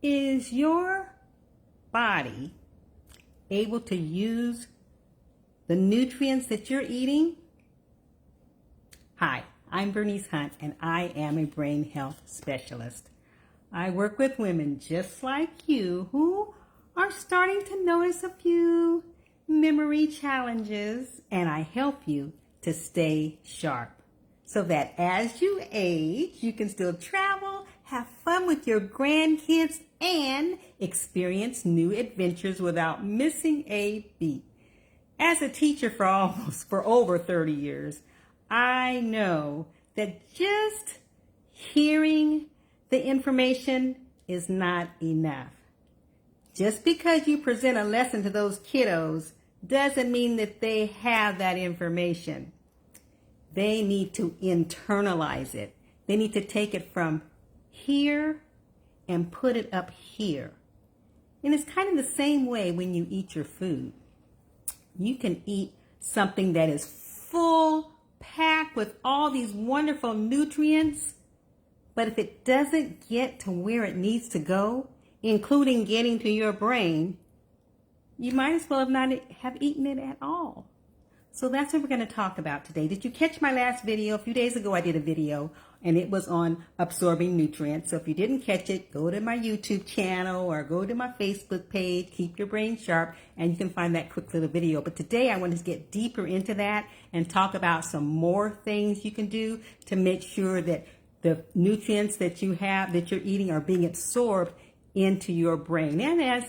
Is your body able to use the nutrients that you're eating? Hi, I'm Bernice Hunt, and I am a brain health specialist. I work with women just like you who are starting to notice a few memory challenges, and I help you to stay sharp so that as you age, you can still travel, have fun with your grandkids, and experience new adventures without missing a beat. As a teacher for over 30 years, I know that just hearing the information is not enough. Just because you present a lesson to those kiddos doesn't mean that they have that information. They need to internalize it. They need to take it from here and put it up here. And it's kind of the same way when you eat your food. You can eat something that is full, packed with all these wonderful nutrients, but if it doesn't get to where it needs to go, including getting to your brain, you might as well not have eaten it at all. So that's what we're going to talk about today. Did you catch my last video? A few days ago I did a video and it was on absorbing nutrients. So if you didn't catch it, go to my YouTube channel or go to my Facebook page, Keep Your Brain Sharp, and you can find that quick little video. But today I wanted to get deeper into that and talk about some more things you can do to make sure that the nutrients that you have, that you're eating, are being absorbed into your brain and as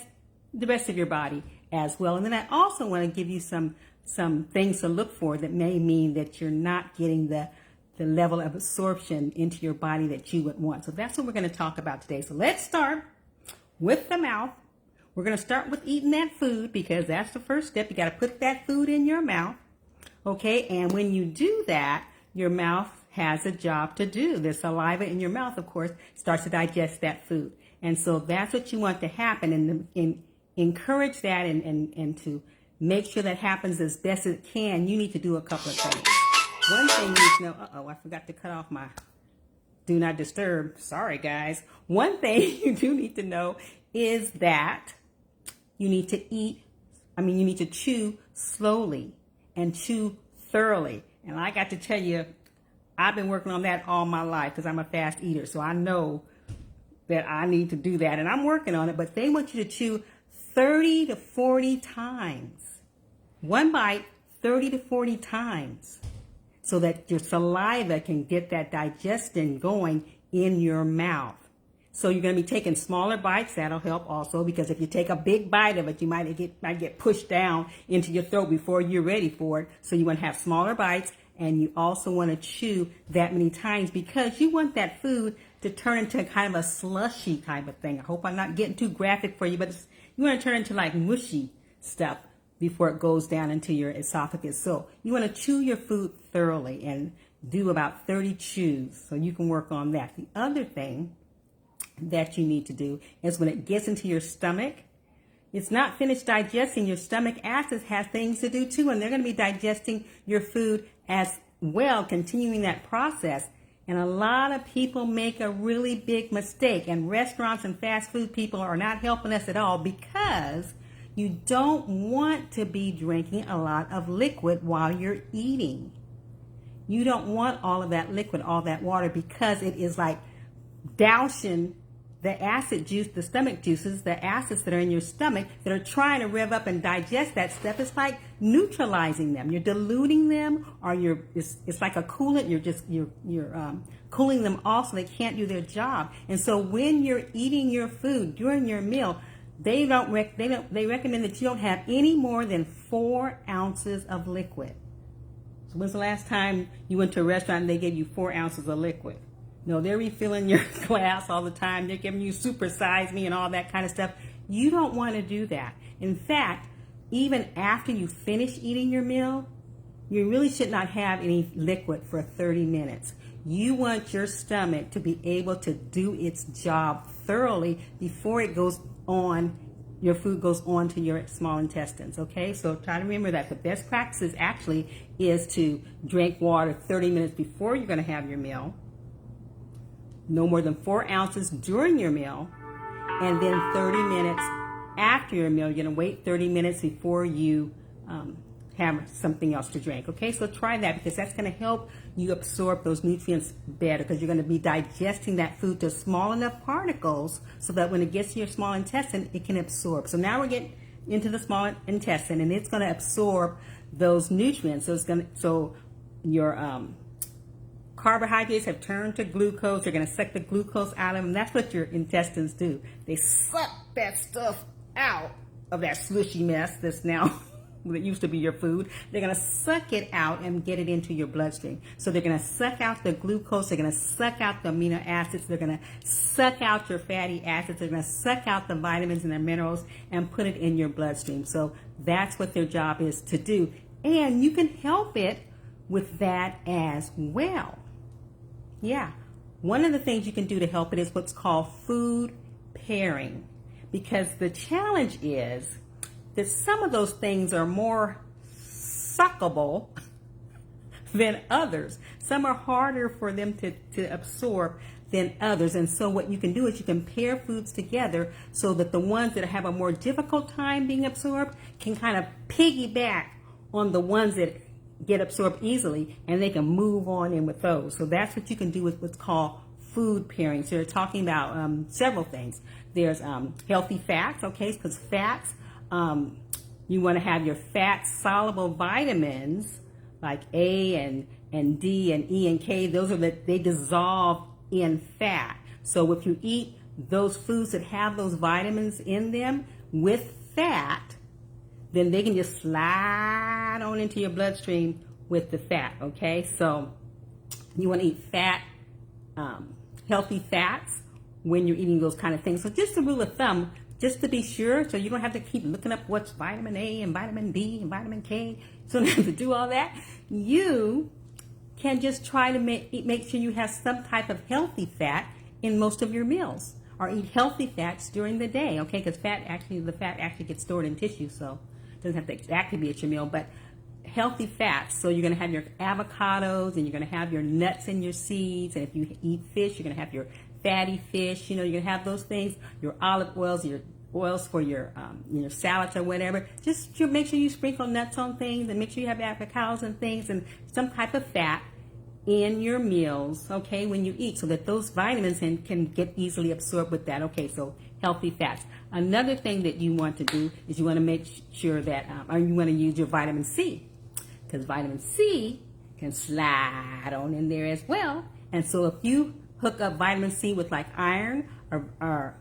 the rest of your body as well. And then I also want to give you some things to look for that may mean that you're not getting the level of absorption into your body that you would want. So that's what we're going to talk about today. So let's start with the mouth. We're going to start with eating that food because that's the first step. You got to put that food in your mouth. Okay, and when you do that, your mouth has a job to do. The saliva in your mouth, of course, starts to digest that food. And so that's what you want to happen, and encourage that and to make sure that happens as best as it can. You need to do a couple of things. One thing you need to know, I forgot to cut off my do not disturb. Sorry, guys. One thing you do need to know is that you need to you need to chew slowly and chew thoroughly. And I got to tell you, I've been working on that all my life because I'm a fast eater. So I know that I need to do that, and I'm working on it. But they want you to chew 30 to 40 times. One bite, 30 to 40 times, so that your saliva can get that digestion going in your mouth. So you're going to be taking smaller bites. That'll help also, because if you take a big bite of it, you might get pushed down into your throat before you're ready for it. So you want to have smaller bites, and you also want to chew that many times because you want that food to turn into kind of a slushy type of thing. I hope I'm not getting too graphic for you, but you want to turn into like mushy stuff before it goes down into your esophagus. So you want to chew your food thoroughly and do about 30 chews so you can work on that. The other thing that you need to do is when it gets into your stomach, it's not finished digesting. Your stomach acids have things to do too, and they're going to be digesting your food as well, continuing that process. And a lot of people make a really big mistake, and restaurants and fast food people are not helping us at all because you don't want to be drinking a lot of liquid while you're eating. You don't want all of that liquid, all that water, because it is like dousing the acid juice, the stomach juices, the acids that are in your stomach that are trying to rev up and digest that stuff. It's like neutralizing them. You're diluting them, or it's like a coolant. You're cooling them off so they can't do their job. And so when you're eating your food during your meal, they recommend that you don't have any more than 4 ounces of liquid. So when's the last time you went to a restaurant and they gave you 4 ounces of liquid? No, they're refilling your glass all the time. They're giving you super size me and all that kind of stuff. You don't want to do that. In fact, even after you finish eating your meal, you really should not have any liquid for 30 minutes. You want your stomach to be able to do its job thoroughly before it goes on, your food goes on to your small intestines, okay? So try to remember that. The best practices actually is to drink water 30 minutes before you're going to have your meal, no more than 4 ounces during your meal, and then 30 minutes after your meal. You're going to wait 30 minutes before you have something else to drink. Okay, so try that, because that's going to help you absorb those nutrients better, because you're going to be digesting that food to small enough particles so that when it gets to your small intestine, it can absorb. So now we're getting into the small intestine, and it's going to absorb those nutrients. So your carbohydrates have turned to glucose. They're going to suck the glucose out of them. That's what your intestines do. They suck that stuff out of that slushy mess that's now that used to be your food. They're going to suck it out and get it into your bloodstream. So they're going to suck out the glucose. They're going to suck out the amino acids. They're going to suck out your fatty acids. They're going to suck out the vitamins and the minerals and put it in your bloodstream. So that's what their job is to do. And you can help it with that as well. Yeah. One of the things you can do to help it is what's called food pairing. Because the challenge is that some of those things are more suckable than others. Some are harder for them to absorb than others. And so what you can do is you can pair foods together so that the ones that have a more difficult time being absorbed can kind of piggyback on the ones that get absorbed easily, and they can move on in with those. So that's what you can do with what's called food pairing. So they're talking about several things. There's healthy fats, okay, because fats, you want to have your fat soluble vitamins like A and D and E and K. Those are they dissolve in fat. So if you eat those foods that have those vitamins in them with fat, then they can just slide on into your bloodstream with the fat, okay? So you want to eat fat, healthy fats when you're eating those kind of things. So just a rule of thumb, just to be sure, so you don't have to keep looking up what's vitamin A and vitamin B and vitamin K. So you don't have to do all that. You can just try to make sure you have some type of healthy fat in most of your meals, or eat healthy fats during the day, okay? Because the fat actually gets stored in tissue, so it doesn't have to exactly be at your meal, but healthy fats. So you're going to have your avocados, and you're going to have your nuts and your seeds, and if you eat fish, you're going to have your fatty fish. You're going to have those things, your olive oils, your oils for your salads or whatever. Just make sure you sprinkle nuts on things, and make sure you have avocados and things and some type of fat in your meals, okay, when you eat, so that those vitamins can get easily absorbed with that. Okay, so healthy fats. Another thing that you want to do is you want to make sure that, or you want to use your vitamin C, because vitamin C can slide on in there as well. And so if you hook up vitamin C with like iron, or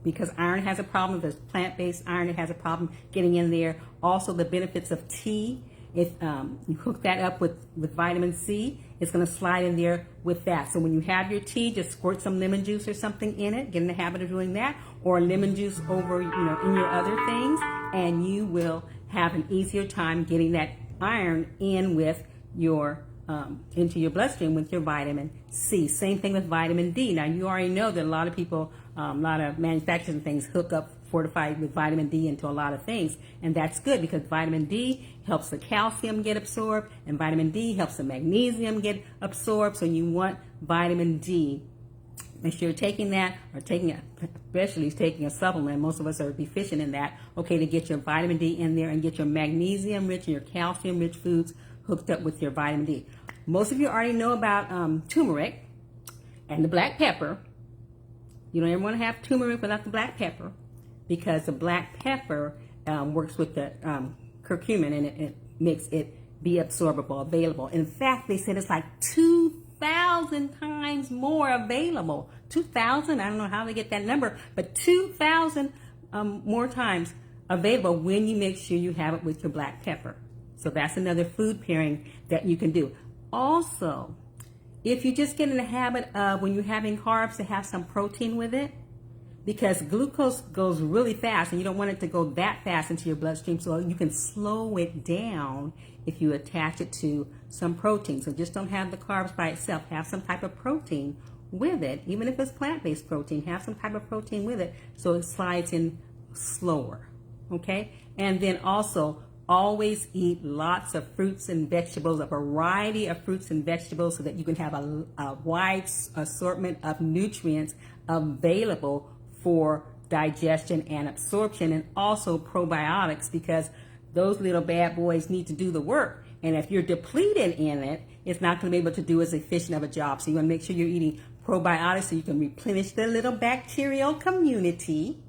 because iron has a problem, there's plant-based iron that has a problem getting in there. Also the benefits of tea. If you hook that up with vitamin C, it's going to slide in there with that. So when you have your tea, just squirt some lemon juice or something in it. Get in the habit of doing that, or lemon juice over, in your other things, and you will have an easier time getting that iron in with your into your bloodstream with your vitamin C. Same thing with vitamin D. Now you already know that a lot of people, a lot of manufacturers and things hook up fortified with vitamin D into a lot of things, and that's good because vitamin D helps the calcium get absorbed, and vitamin D helps the magnesium get absorbed. So you want vitamin D. Make sure you're taking that, or especially taking a supplement. Most of us are deficient in that. Okay, to get your vitamin D in there and get your magnesium rich and your calcium rich foods hooked up with your vitamin D. Most of you already know about turmeric and the black pepper. You don't ever want to have turmeric without the black pepper, because the black pepper works with the curcumin, and it makes it be absorbable, available. In fact, they said it's like 2,000 times more available. 2,000, I don't know how they get that number, but 2,000 more times available when you make sure you have it with your black pepper. So that's another food pairing that you can do. Also, if you just get in the habit of, when you're having carbs, to have some protein with it, because glucose goes really fast and you don't want it to go that fast into your bloodstream, so you can slow it down if you attach it to some protein. So just don't have the carbs by itself. Have some type of protein with it, even if it's plant-based protein. Have some type of protein with it so it slides in slower, okay? And then also Always eat lots of fruits and vegetables, a variety of fruits and vegetables, so that you can have a wide assortment of nutrients available for digestion and absorption, and also probiotics, because those little bad boys need to do the work. And if you're depleted in it, it's not going to be able to do as efficient of a job. So you want to make sure you're eating probiotics so you can replenish the little bacterial community,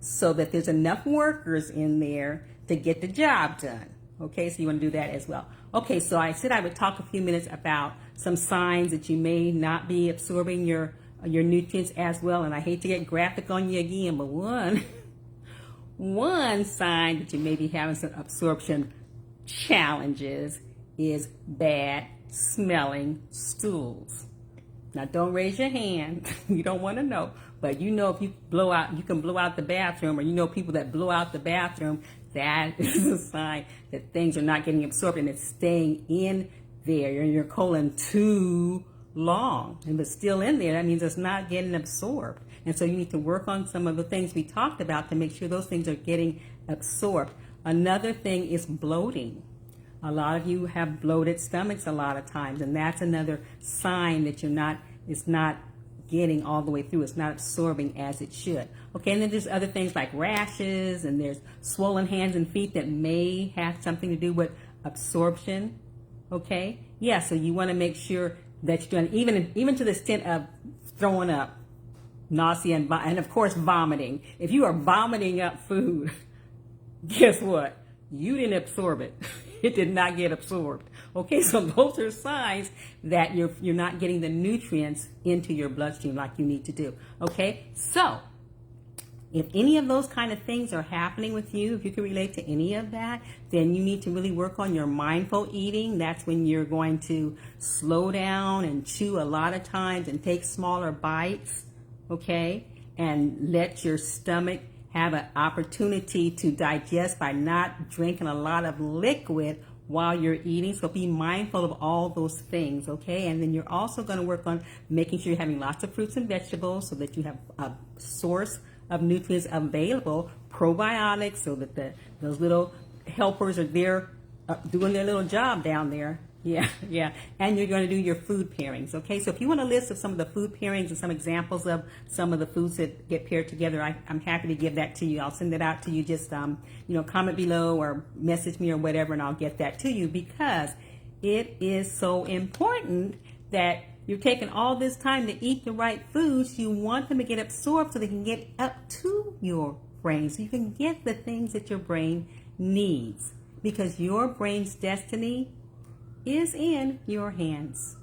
so that there's enough workers in there to get the job done. Okay, so you want to do that as well. Okay, so I said I would talk a few minutes about some signs that you may not be absorbing your nutrients as well. And I hate to get graphic on you again, but one sign that you may be having some absorption challenges is bad smelling stools. Now, don't raise your hand. You don't want to know. But you know, if you can blow out the bathroom, or you know people that blow out the bathroom, that is a sign that things are not getting absorbed and it's staying in there in your colon too long. And if it's still in there, that means it's not getting absorbed. And so you need to work on some of the things we talked about to make sure those things are getting absorbed. Another thing is bloating. A lot of you have bloated stomachs a lot of times, and that's another sign that it's not getting all the way through. It's not absorbing as it should. Okay, and then there's other things like rashes, and there's swollen hands and feet that may have something to do with absorption. Okay, yeah, so you want to make sure that you're doing, even to the extent of throwing up, nausea, and of course vomiting. If you are vomiting up food, guess what? You didn't absorb it. It did not get absorbed. Okay, so those are signs that you're not getting the nutrients into your bloodstream like you need to do. Okay, so if any of those kind of things are happening with you, if you can relate to any of that, then you need to really work on your mindful eating. That's when you're going to slow down and chew a lot of times and take smaller bites, okay, and let your stomach have an opportunity to digest by not drinking a lot of liquid while you're eating. So be mindful of all those things, okay? And then you're also going to work on making sure you're having lots of fruits and vegetables so that you have a source of nutrients available, probiotics, so that those little helpers are there doing their little job down there. Yeah. And you're going to do your food pairings, okay? So if you want a list of some of the food pairings and some examples of some of the foods that get paired together, I'm happy to give that to you. I'll send it out to you. Just, comment below or message me or whatever, and I'll get that to you, because it is so important that you're taking all this time to eat the right foods. You want them to get absorbed so they can get up to your brain, so you can get the things that your brain needs, because your brain's destiny is in your hands.